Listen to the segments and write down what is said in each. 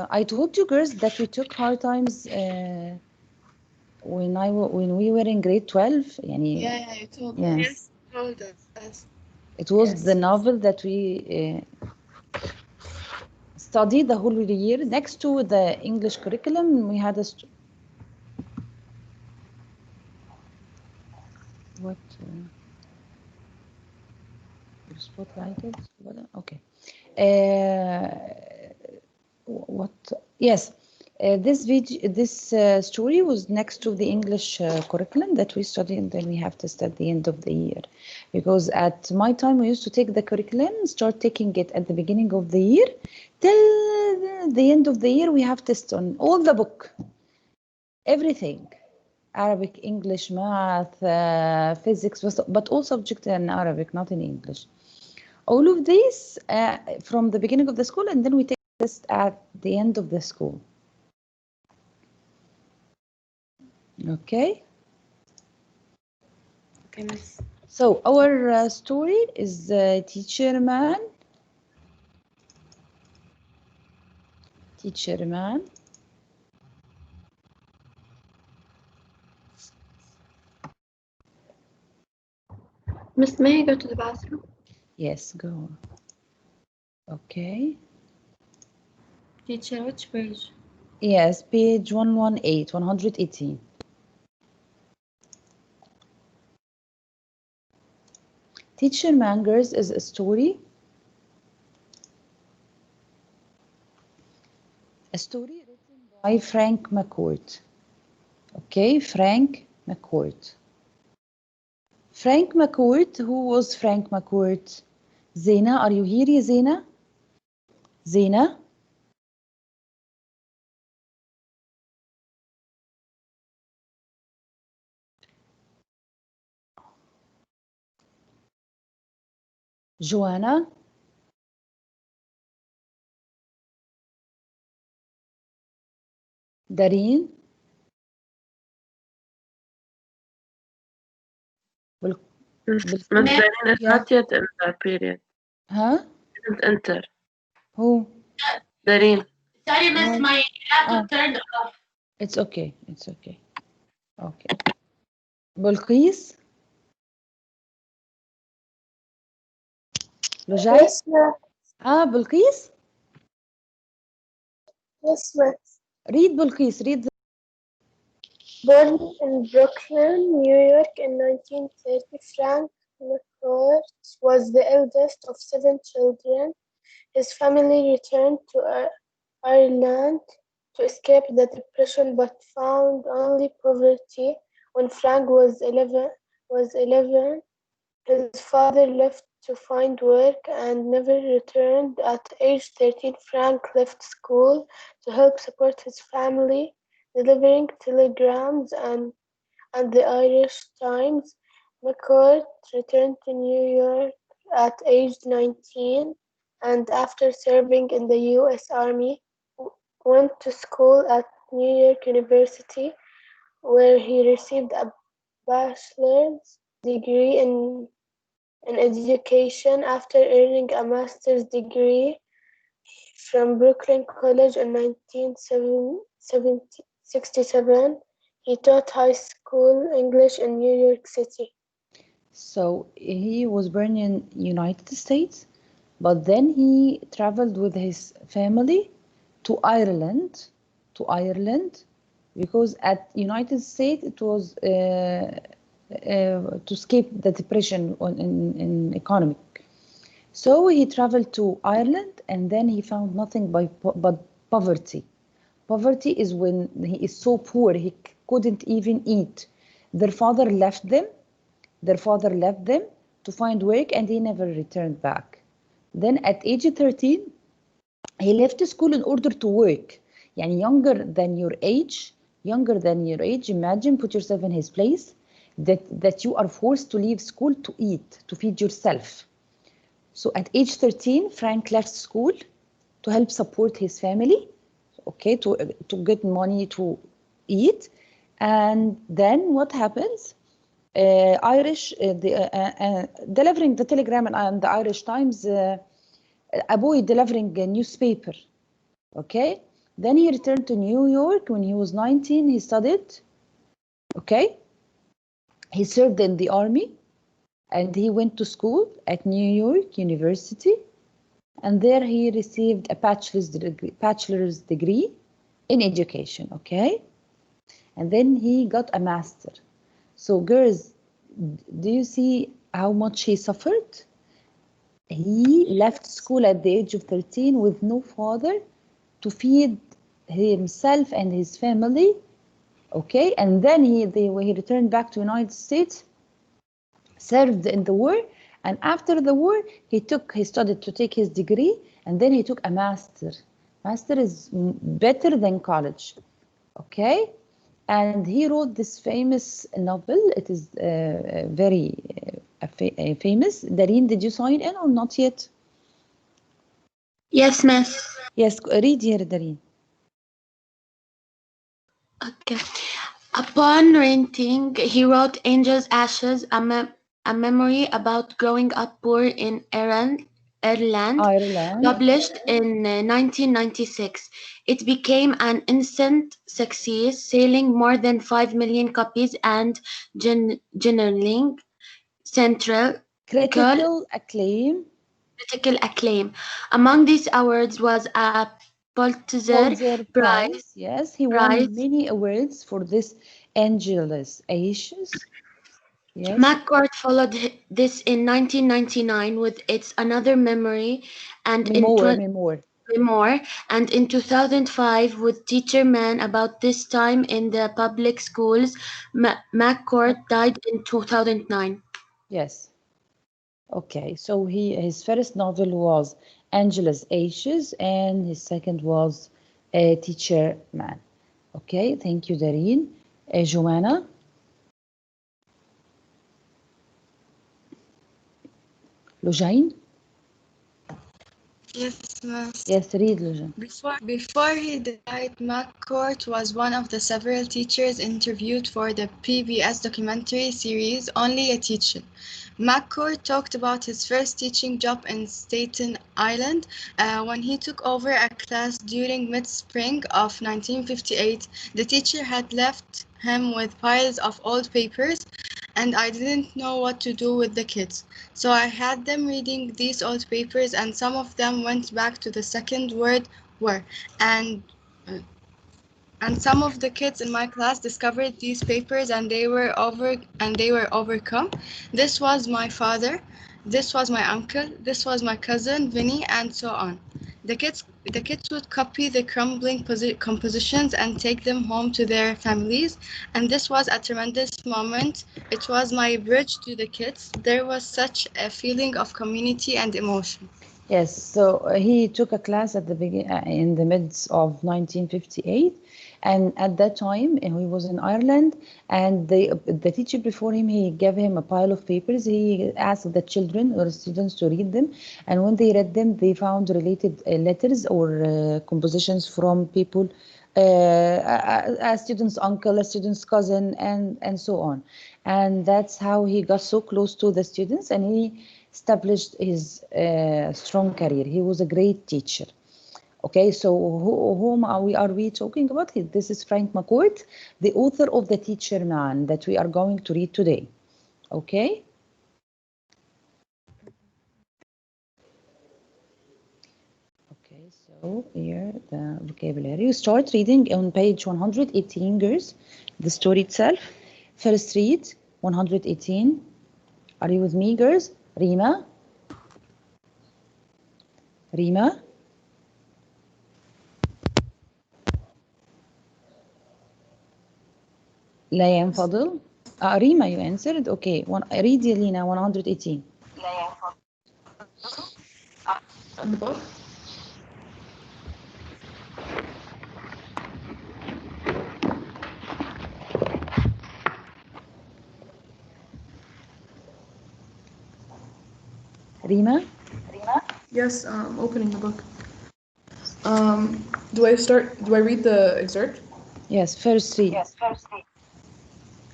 I told you girls that we took hard times when we were in grade 12. Yeah, you told us. Yes. Told us. It was Yes. the novel that we studied the whole year. Next to the English curriculum, we had a what spotlighted? Okay. What? Yes. This story was next to the English curriculum that we studied, and then we have test at the end of the year. Because at my time, we used to take the curriculum, start taking it at the beginning of the year, till the end of the year, we have tests on all the book, everything. Arabic, English, math, physics, but all subjects in Arabic, not in English. All of these from the beginning of the school, and then we take test at the end of the school. Okay. Okay, miss. So our story is Teacher Man. Teacher Man. Miss, may I go to the bathroom? Yes, go. Okay. Teacher, which page? Yes, page 118, 118. Teacher Mangers is a story. A story written by Frank McCourt. Okay, Frank McCourt. Frank McCourt, who was Frank McCourt? Zena, are you here, Zena? Zena? Joanna? Dareen? Miss Dareen is not yet in that period. Huh? Didn't enter. Who? Dareen. Sorry, miss, my laptop turned off. It's okay. It's okay. Okay. Balqis? Lojai? Yes, ma'am. Balqis? Yes, ma'am. Read Balqis. Read. Born in Brooklyn, New York in 1930, Frank McCourt was the eldest of 7 children. His family returned to Ireland to escape the Depression but found only poverty. When Frank was 11, his father left to find work and never returned. At age 13, Frank left school to help support his family, delivering telegrams and the Irish Times. McCourt returned to New York at age 19 and after serving in the U.S. Army, went to school at New York University, where he received a bachelor's degree in education after earning a master's degree from Brooklyn College in 1967. He taught high school English in New York City. So he was born in United States, but then he traveled with his family to Ireland, because at United States it was to escape the depression in economic. So he traveled to Ireland, and then he found nothing but poverty. Poverty is when he is so poor he couldn't even eat. Their father left them to find work, and he never returned back. Then at age 13, he left school in order to work. Yani younger than your age, imagine, put yourself in his place, that you are forced to leave school to eat, to feed yourself. So at age 13, Frank left school to help support his family, okay, to get money to eat. And then what happens? Delivering the telegram and the Irish Times, a boy delivering a newspaper, okay? Then he returned to New York. When he was 19, he studied. Okay. He served in the army, and he went to school at New York University, and there he received a bachelor's degree in education. Okay. And then he got a master. So girls, do you see how much he suffered? He left school at the age of 13 with no father to feed himself and his family. Okay, and then he returned back to United States, served in the war, and after the war he studied to take his degree, and then he took a master. Master is better than college. Okay. And he wrote this famous novel. It is very famous. Dareen, did you sign in or not yet? Yes, miss. Yes, read here, Dareen. Okay. Upon renting, he wrote Angel's Ashes, a memory about growing up poor in Ireland, published in 1996. It became an instant success, selling more than 5 million copies and generating critical acclaim. Among these awards was a Pulitzer Prize. Yes, he won many awards for this Angel's Ashes. Yes. McCourt followed this in 1999 with its Another Memory, and Memoir, and in 2005 with Teacher Man. About this time in the public schools, McCourt died in 2009. Yes. Okay, so his first novel was Angel's Ashes, and his second was Teacher Man. Okay, thank you, Dareen. Joanna? Lujain? Yes, miss. Yes, read, Lujain. Before he died, McCourt was one of the several teachers interviewed for the PBS documentary series Only a Teacher. McCourt talked about his first teaching job in Staten Island when he took over a class during mid-spring of 1958. The teacher had left him with piles of old papers, and I didn't know what to do with the kids. So I had them reading these old papers, and some of them went back to the Second World War. And some of the kids in my class discovered these papers, and they were overcome. This was my father, this was my uncle, this was my cousin Vinny, and so on. The kids would copy the crumbling compositions and take them home to their families, and this was a tremendous moment. It was my bridge to the kids. There was such a feeling of community and emotion. Yes, so he took a class at the in the midst of 1958, and at that time he was in Ireland, and the teacher before him, he gave him a pile of papers. He asked the children or students to read them, and when they read them, they found related letters or compositions from people, a student's uncle, a student's cousin, and so on. And that's how he got so close to the students, and he established his strong career. He was a great teacher. Okay, so whom are we talking about? This is Frank McCourt, the author of The Teacher Man that we are going to read today. Okay. Okay, so here the vocabulary. You start reading on page 118, girls, the story itself. First read 118. Are you with me, girls? Rima? Rima? لا ينفضل. ريما, you answered. Okay, read Lina 118. لا ينفضل. On the book. Rima? Yes, opening the book. Do I read the excerpt? Yes, first read.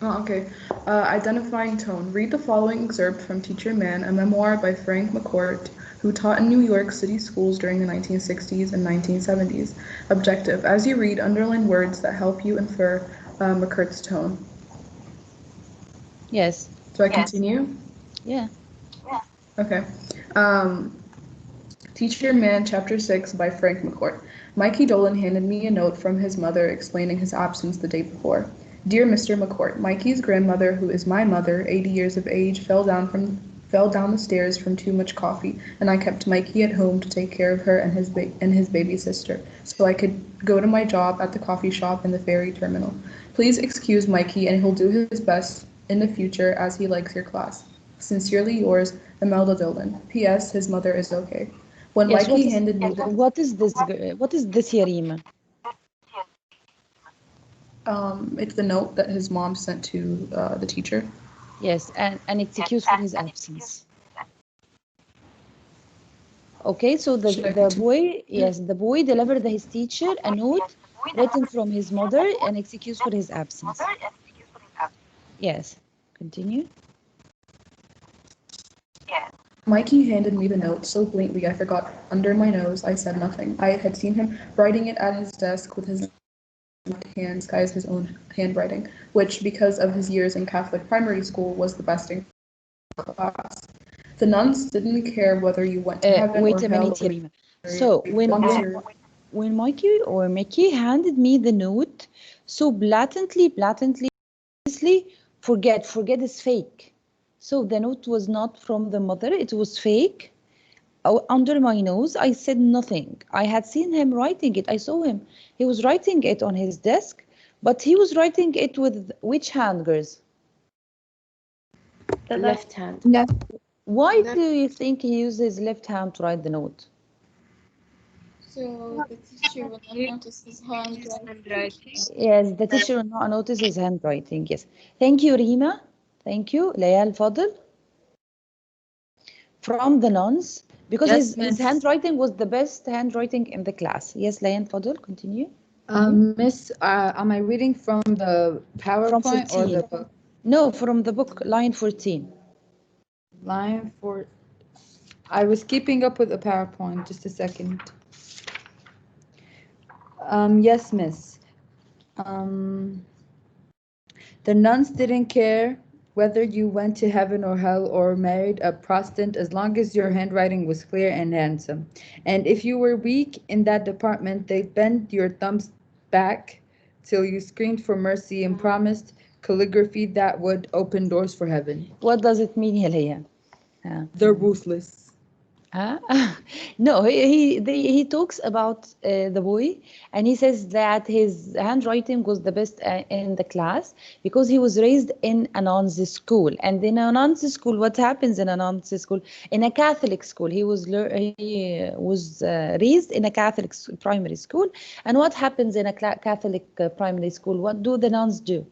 Oh, okay. Identifying tone. Read the following excerpt from Teacher Man, a memoir by Frank McCourt, who taught in New York City schools during the 1960s and 1970s. Objective. As you read, underline words that help you infer McCourt's tone. Yes. Do I continue? Yeah. Okay. Teacher Man, Chapter 6 by Frank McCourt. Mikey Dolan handed me a note from his mother explaining his absence the day before. Dear Mr. McCourt, Mikey's grandmother, who is my mother, 80 years of age, fell down the stairs from too much coffee, and I kept Mikey at home to take care of her and his baby sister, so I could go to my job at the coffee shop in the ferry terminal. Please excuse Mikey, and he'll do his best in the future as he likes your class. Sincerely yours, Imelda Dolan. P.S. His mother is okay. When Yes, Mikey handed me what is this? What is this, Yarima? it's the note that his mom sent to the teacher. Yes, and an excuse for his absence. Okay, so the boy delivered his teacher a note written from his mother, an excuse for his absence. Yes, continue. Mikey handed me the note so blatantly I forgot. Under my nose, I said nothing. I had seen him writing it at his desk with his left hand disguise his own handwriting, which, because of his years in Catholic primary school, was the best in class. The nuns didn't care whether you went to heaven wait or a minute, hell. Yarima. So when Mikey handed me the note, so blatantly, forget is fake. So the note was not from the mother, it was fake. Oh, under my nose, I said nothing. I had seen him writing it. I saw him. He was writing it on his desk, but he was writing it with which hand, girls? The left hand. Why do you think he used his left hand to write the note? So the teacher will not notice his handwriting. Yes, the teacher will not notice his handwriting. Yes. Thank you, Rima. Thank you. Layal Fadl. From the nuns, because his handwriting was the best handwriting in the class. Yes, Layal Fadl, continue. Miss, am I reading from the PowerPoint or the book? No, from the book, line 14. Line 4. I was keeping up with the PowerPoint. Just a second. Yes, miss. The nuns didn't care whether you went to heaven or hell or married a Protestant as long as your handwriting was clear and handsome. And if you were weak in that department, they'd bend your thumbs back till you screamed for mercy and promised calligraphy that would open doors for heaven. What does it mean, Yaliya? They're ruthless. No, he talks about the boy, and he says that his handwriting was the best in the class because he was raised in a nuns school. And in a nuns school, what happens in a nuns school? In a Catholic school, he was raised in a Catholic primary school. And what happens in a Catholic primary school? What do the nuns do?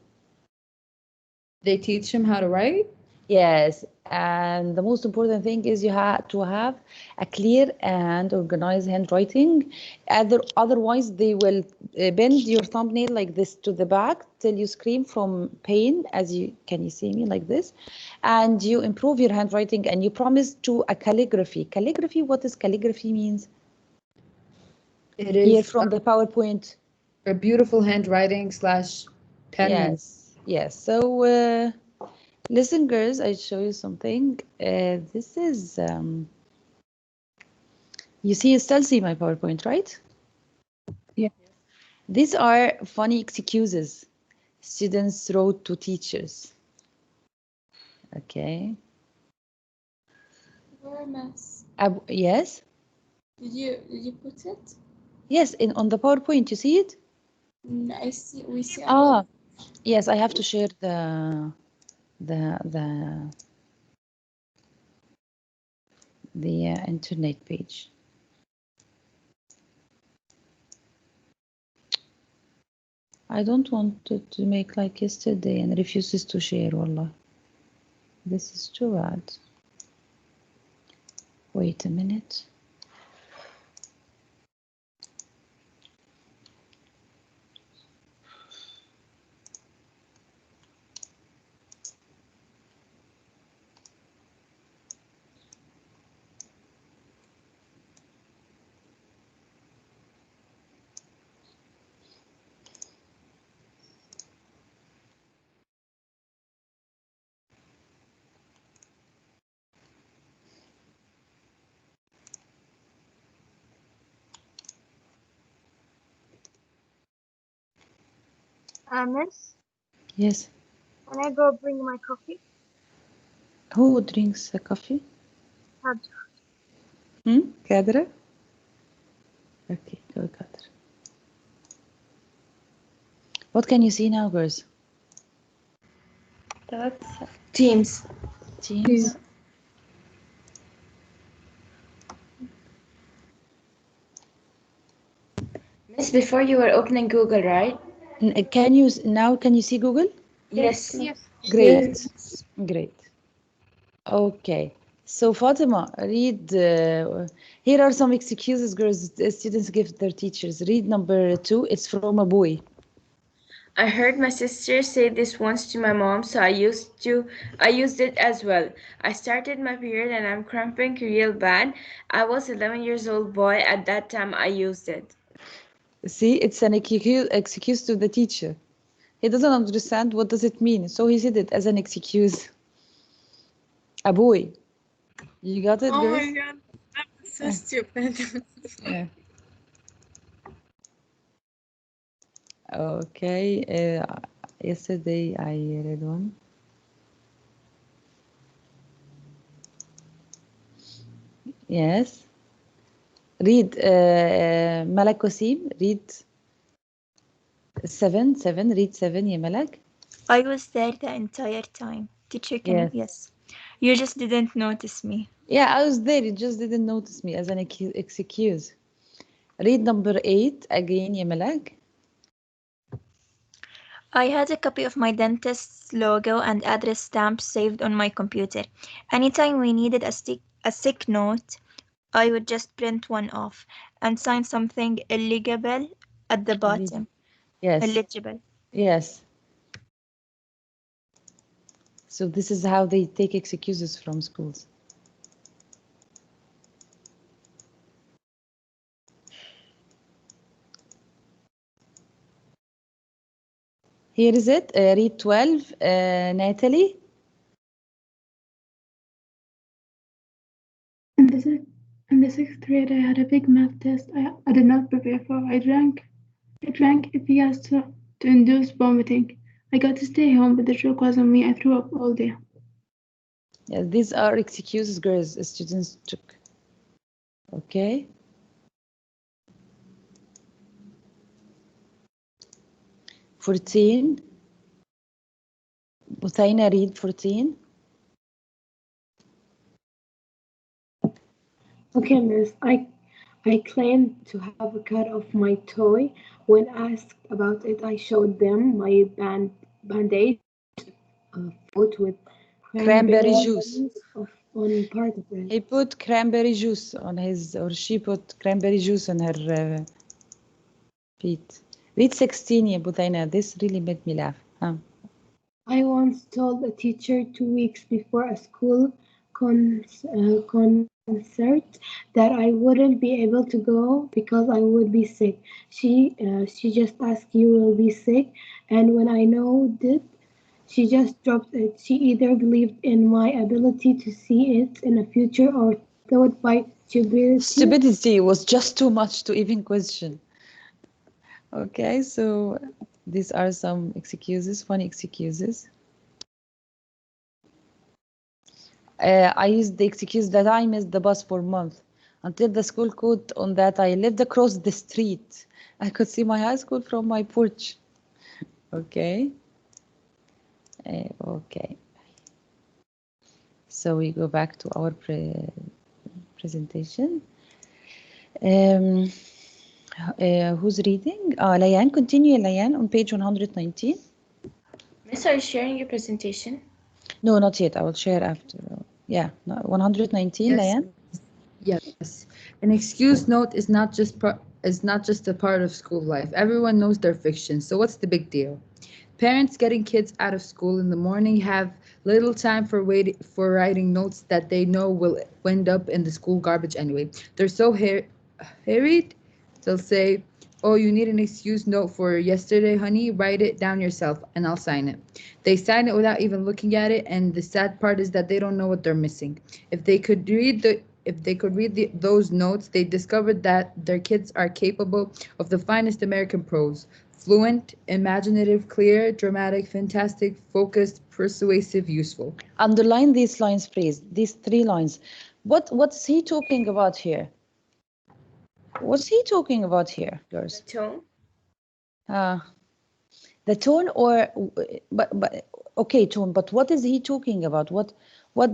They teach him how to write? Yes, and the most important thing is you have to have a clear and organized handwriting. Otherwise, they will bend your thumbnail like this to the back till you scream from pain. Can you see me like this? And you improve your handwriting and you promise to a calligraphy. Calligraphy, what does calligraphy means? It is here from the PowerPoint. A beautiful handwriting / penmanship. Yes. So. Listen, girls, I'll show you something. This is, you still see my PowerPoint, right? Yeah. These are funny excuses students wrote to teachers. Okay. Where, Miss? Yes. Did you put it? Yes, on the PowerPoint, you see it? I see. We see. Yes, I have to share the internet page. I don't want to make like yesterday and refuses to share, wallah. This is too bad. Wait a minute. Miss? Yes. Can I go bring my coffee? Who drinks coffee? Kadra? Okay, go Kadra. What can you see now, girls? That's Teams. Teams. Miss, before you were opening Google, right? Can you see Google? Yes. Yes. Great. yes. Great. Okay. So Fatima, read. Here are some excuses girls students give their teachers. Read number 2. It's from a boy. I heard my sister say this once to my mom, so I used it as well. I started my period and I'm cramping real bad. I was 11 years old boy at that time. I used it. See, it's an excuse to the teacher. He doesn't understand what does it mean, so he said it as an excuse. A boy. You got it, girls? Oh my god, that's so stupid. Yeah. Okay. Yesterday I read one. Yes. Read Malak Wasim. Read 7. Read 7, ya Malak. I was there the entire time. Teacher can yes. You just didn't notice me. Yeah, I was there. You just didn't notice me as an excuse. Read number 8 again, ya Malak. I had a copy of my dentist's logo and address stamp saved on my computer. Anytime we needed a sick note, I would just print one off and sign something illegible at the bottom. Yes. Illegible. Yes. So this is how they take excuses from schools. Here is it. Read 12, Natalie. In the sixth grade, I had a big math test I did not prepare for. I drank EPS to induce vomiting. I got to stay home, but the joke was on me. I threw up all day. Yeah, these are excuses girls students took. Okay. $14. Buthaina, read 14. Okay, miss. I claimed to have a cut of my toe. When asked about it, I showed them my bandage foot with cranberry juice on part of it. He put cranberry juice on his, or she put cranberry juice on her feet. Read 16, ya Buthaina. This really made me laugh. I once told a teacher 2 weeks before a school concert that I wouldn't be able to go because I would be sick. She just asked, "You will be sick?" And when I know that, she just dropped it. She either believed in my ability to see it in the future or thought by stupidity. Stupidity was just too much to even question. Okay, so these are some excuses, funny excuses. I used the excuse that I missed the bus for a month until the school caught on that I lived across the street. I could see my high school from my porch. Okay. Okay. So we go back to our presentation. Who's reading? Layan, continue, Layan, on page 119. Miss, are you sharing your presentation? No, not yet. I will share after. Yeah, no, 119, yes. Layan. Yes, an excuse note is not just a part of school life. Everyone knows their fiction, so what's the big deal? Parents getting kids out of school in the morning have little time for writing notes that they know will end up in the school garbage anyway. They're so harried, they'll say, "Oh, you need an excuse note for yesterday, honey? Write it down yourself and I'll sign it." They sign it without even looking at it, and the sad part is that they don't know what they're missing. If they could read those notes, they discovered that their kids are capable of the finest American prose. fluent, imaginative, clear, dramatic, fantastic, focused, persuasive, useful. Underline these lines, please. These 3 lines. What's he talking about here? What's he talking about here, girls? The tone. The tone, or but okay, tone. But what is he talking about? What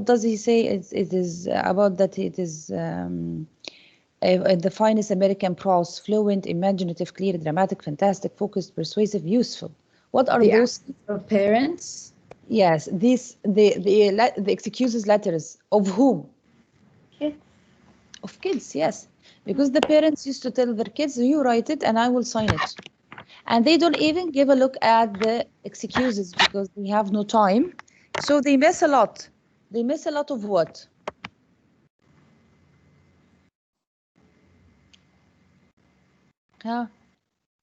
does he say? It is about that. It is the finest American prose: fluent, imaginative, clear, dramatic, fantastic, focused, persuasive, useful. What are those? Of parents. Yes, these the excuses letters of whom? Kids. Of kids, yes, because the parents used to tell their kids, "You write it, and I will sign it." And they don't even give a look at the excuses because they have no time. So they miss a lot. They miss a lot of what?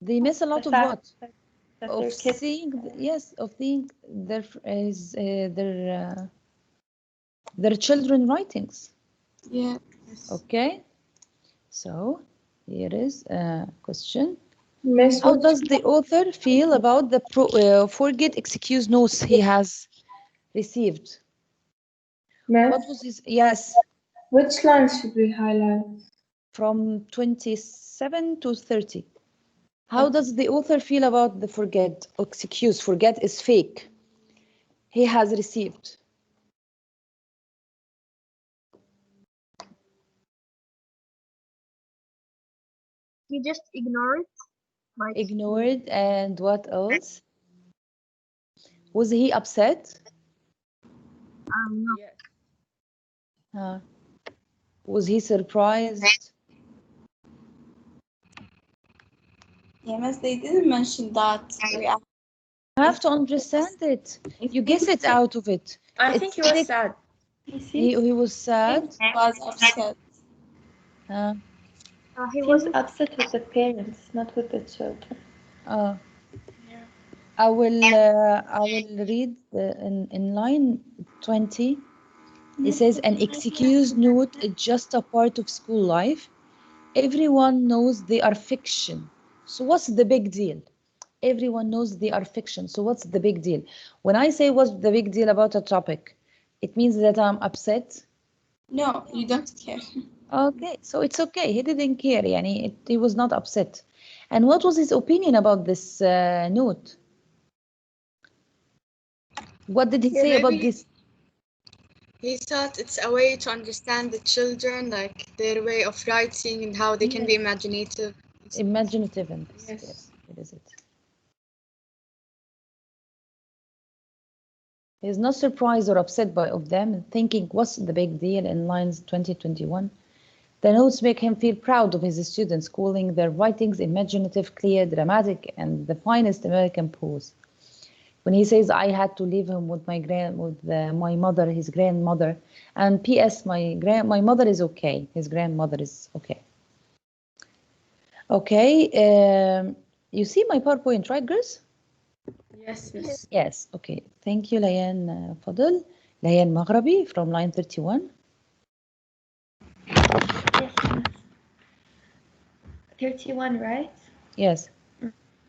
They miss a lot of what? Of seeing, yes, of seeing their children writings. Yeah. Okay. So here is a question. Miss, How does the author feel about the forget excuse notes he has received? Miss, What was his? Yes. Which lines should we highlight? From 27 to 30. How does the author feel about the forget excuse? Forget is fake. He has received. He just ignored. Ignored, and what else? Was he upset? No. Was he surprised? Yes, they didn't mention that. You have to understand it. You guess it out of it. I think he was sad. He was sad. He was upset. He was upset with the parents, not with the children. I will read in line 20. It says, an excuse note is just a part of school life. Everyone knows they are fiction. So what's the big deal? Everyone knows they are fiction. So what's the big deal? When I say what's the big deal about a topic, it means that I'm upset. No, you don't care. Okay, so it's okay. He didn't care. He was not upset. And what was his opinion about this note? What did he say about this? He thought it's a way to understand the children, like their way of writing and how they can be imaginative. Imaginative, and yes, it is it. He's not surprised or upset of them, thinking, what's the big deal in lines 20-21? The notes make him feel proud of his students, calling their writings imaginative, clear, dramatic, and the finest American prose. When he says, I had to leave him with my mother, his grandmother, and P.S. my mother is okay. His grandmother is okay. Okay, you see my PowerPoint, right, girls? Yes, miss. Yes, okay. Thank you, Layan Fadl. Layan Maghrabi from line 31. Yes, miss. 31, right? Yes.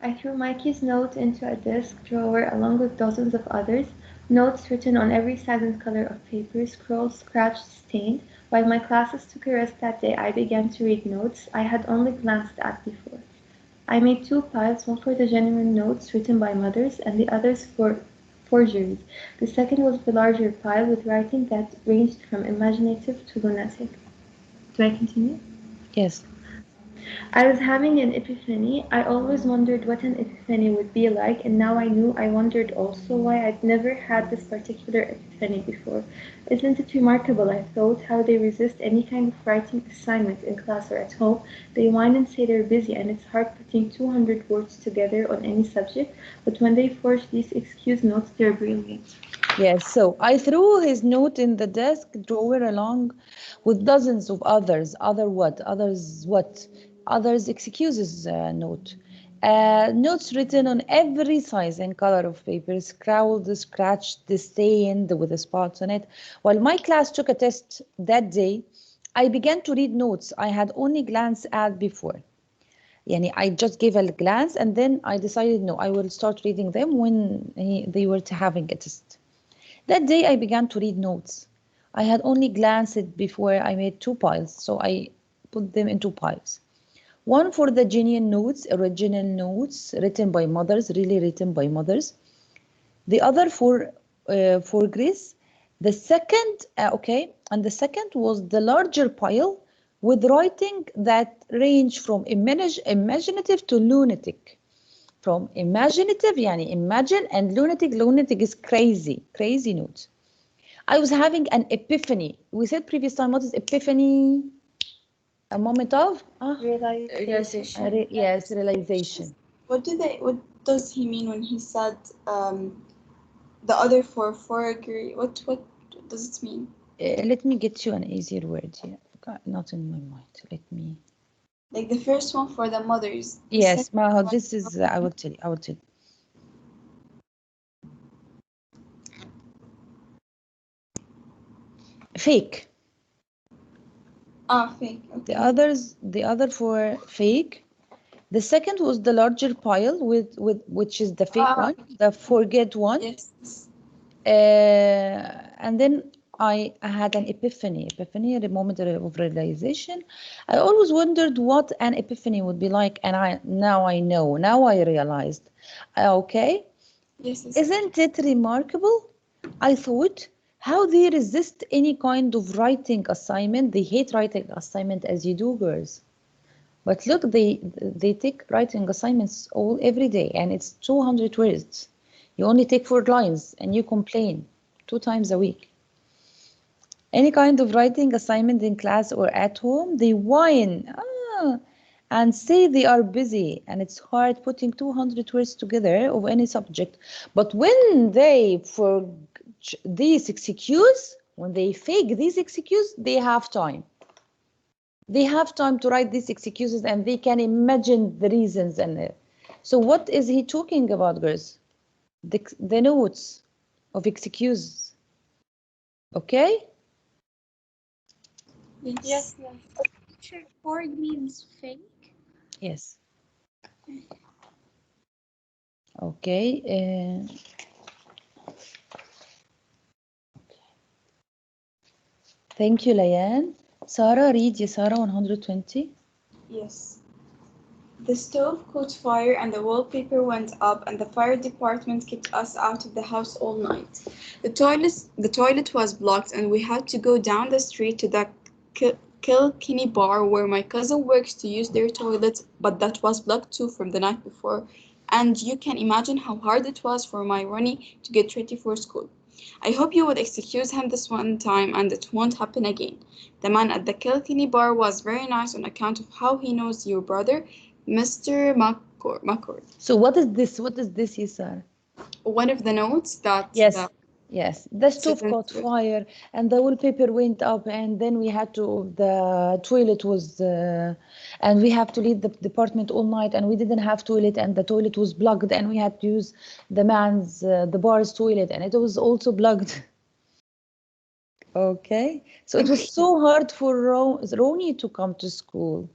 I threw Mikey's note into a desk drawer along with dozens of others, notes written on every size and color of paper, scrawled, scratched, stained. While my classes took a rest that day, I began to read notes I had only glanced at before. I made 2 piles, one for the genuine notes written by mothers and the others for forgeries. The second was the larger pile with writing that ranged from imaginative to lunatic. Do I continue? Yes. I was having an epiphany. I always wondered what an epiphany would be like, and now I knew I wondered also why I'd never had this particular epiphany before. Isn't it remarkable, I thought, how they resist any kind of writing assignment in class or at home? They whine and say they're busy, and it's hard putting 200 words together on any subject, but when they forge these excuse notes, they're brilliant. Yes, so I threw his note in the desk drawer along with dozens of others. Others excuses note. Notes written on every size and color of paper, scrawled, scratched, stained with spots on it. While my class took a test that day, I began to read notes I had only glanced at before. I just gave a glance and then I decided no, I will start reading them when they were having a test. That day I began to read notes. I had only glanced before I made 2 piles, so I put them into piles. One for the genuine notes, original notes written by mothers, really written by mothers. The other for Grace. The second, and the second was the larger pile with writing that range from imaginative to lunatic. From imaginative, imagine, and lunatic is crazy notes. I was having an epiphany. We said previous time, what is epiphany? A moment of realization. Yes, realization. What does he mean when he said the other four agree? What does it mean? Let me get you an easier word here. Not in my mind. Let me. Like the first one for the mothers. Yes, this is. I will tell you. Fake. Fake. Okay. The other for fake. The second was the larger pile with which is the fake one, the forget one. Yes. And then I had an epiphany, a moment of realization. I always wondered what an epiphany would be like, and now I know. Now I realized. Okay. Yes. Isn't it remarkable? I thought how they resist any kind of writing assignment. They hate writing assignment as you do, girls. But look, they take writing assignments every day, and it's 200 words. You only take 4 lines, and you complain 2 times a week. Any kind of writing assignment in class or at home, they whine and say they are busy, and it's hard putting 200 words together of any subject. But when they these excuse, when they fake these excuses, they have time. They have time to write these excuses, and they can imagine the reasons. And so what is he talking about, girls? The notes of excuses. Okay? Yes. Forg means fake. Yes. Okay. Thank you, Layan. Sarah, read Sarah 120. Yes. The stove caught fire and the wallpaper went up, and the fire department kicked us out of the house all night. The toilet was blocked, and we had to go down the street to the Kilkenny bar where my cousin works to use their toilet, but that was blocked too from the night before. And you can imagine how hard it was for my Ronnie to get ready for school. I hope you would excuse him this one time and it won't happen again. The man at the Kilkenny bar was very nice on account of how he knows your brother, Mr. McCord. So what is this? What is this, Yisar? One of the notes that... Yes, the stove caught fire and the wallpaper went up, and then we had to, the toilet was, and we have to leave the department all night, and we didn't have toilet, and the toilet was plugged, and we had to use the bar's toilet, and it was also plugged. Okay, so it was so hard for Ronnie to come to school.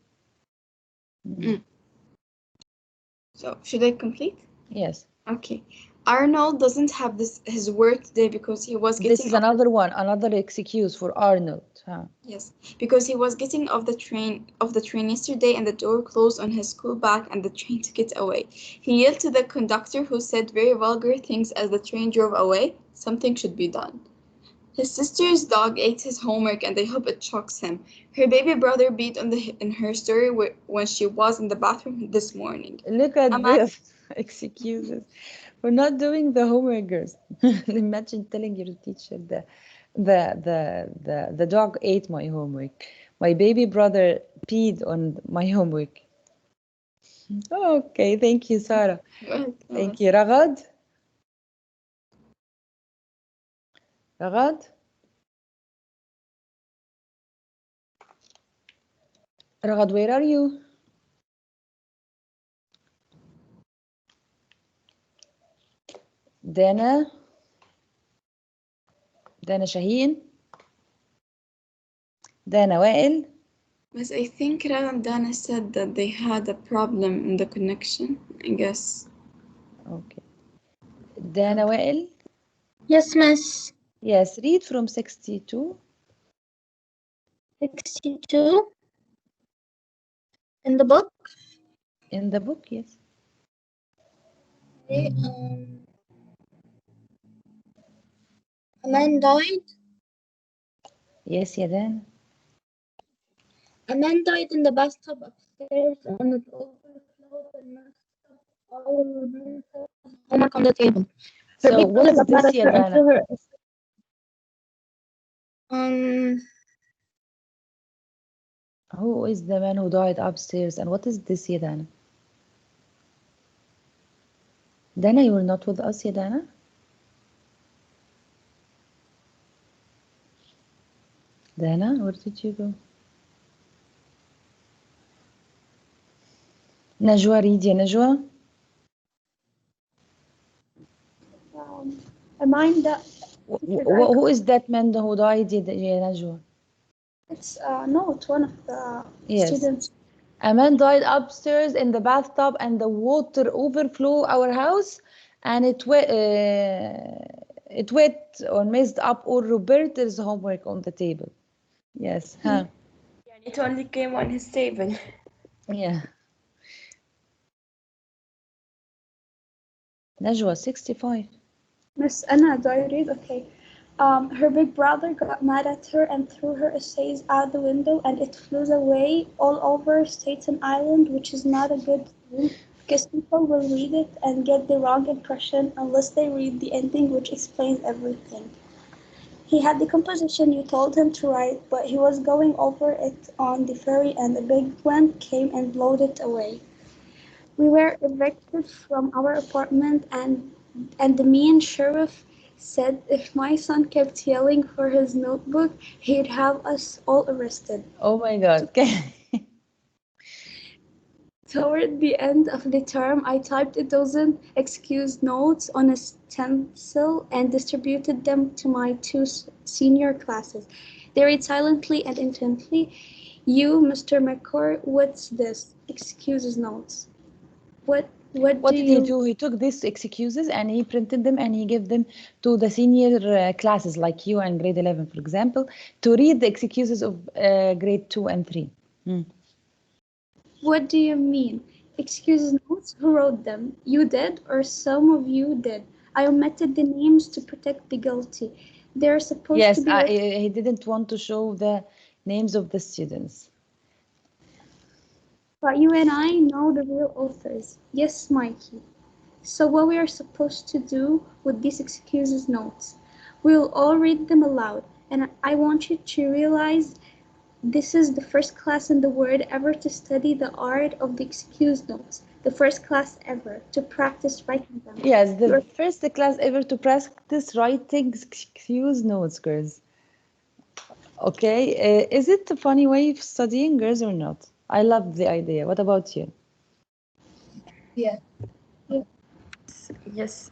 So, should I complete? Yes. Okay. Arnold doesn't have his work today because he was getting... This is another excuse for Arnold. Huh? Yes, because he was getting off the train yesterday, and the door closed on his school bag, and the train took it away. He yelled to the conductor, who said very vulgar things as the train drove away. Something should be done. His sister's dog ate his homework, and they hope it shocks him. Her baby brother beat in her story when she was in the bathroom this morning. Look at this. Excuses for not doing the homework, girls. Imagine telling your teacher the dog ate my homework. My baby brother peed on my homework. Okay, thank you, Sarah. Thank you. Ragad? Ragad, where are you? Dana Shaheen, Dana Wael. But I think Rana and Dana said that they had a problem in the connection, I guess. Okay. Dana Wael? Yes, miss. Yes, read from 62. 62. In the book? In the book, yes. Okay, a man died. Yes, Yadan. A man died in the bathtub upstairs and it overflowed and messed up all her homework on the table. Her So big what brother is got mad this, at her and threw Yadana? her. Who is the man who died upstairs and what is this, Yadana? Dana, you were not with us, Yadana? Dana, where did you go? Najwa, read ya Najwa. A man that. Who is that man who died, ya Najwa? It's it's one of the students. A man died upstairs in the bathtub and the water overflow our house and it wet or messed up all Roberta's homework on the table. Yes, huh? Yeah, it only came on his table. Yeah. Najwa, 65. Miss Anna, do I read? Okay. Her big brother got mad at her and threw her essays out the window, and it flew away all over Staten Island, which is not a good thing because people will read it and get the wrong impression unless they read the ending, which explains everything. He had the composition you told him to write, but he was going over it on the ferry, and a big wind came and blew it away. We were evicted from our apartment, and the mean sheriff said if my son kept yelling for his notebook, he'd have us all arrested. Oh my God. Toward the end of the term, I typed a dozen excuse notes on a stencil and distributed them to my two senior classes. They read silently and intently. You, Mr. McCoy, what's this? Excuses notes. What did he do? He took these excuses and he printed them and he gave them to the senior classes like you and grade 11, for example, to read the excuses of grade 2 and 3. What do you mean? Excuses notes? Who wrote them? You did, or some of you did? I omitted the names to protect the guilty. They're supposed to be... Yes, he didn't want to show the names of the students. But you and I know the real authors. Yes, Mikey. So what we are supposed to do with these excuses notes? We'll all read them aloud, and I want you to realize this is the first class in the world ever to study the art of the excuse notes. The first class ever to practice writing them. Yes, the first class ever to practice writing excuse notes, girls. Okay, is it a funny way of studying, girls, or not? I love the idea. What about you? Yeah. Yes.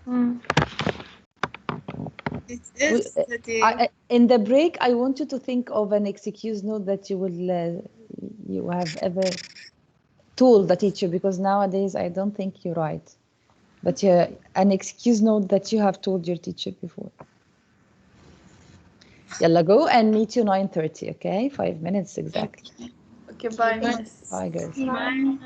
It is studying. In the break, I want you to think of an excuse note that you have ever told the teacher, because nowadays I don't think you write, but an excuse note that you have told your teacher before. Yalla, go and meet you 9:30, okay? 5 minutes exactly. Okay, bye, miss. Bye, girls. Bye.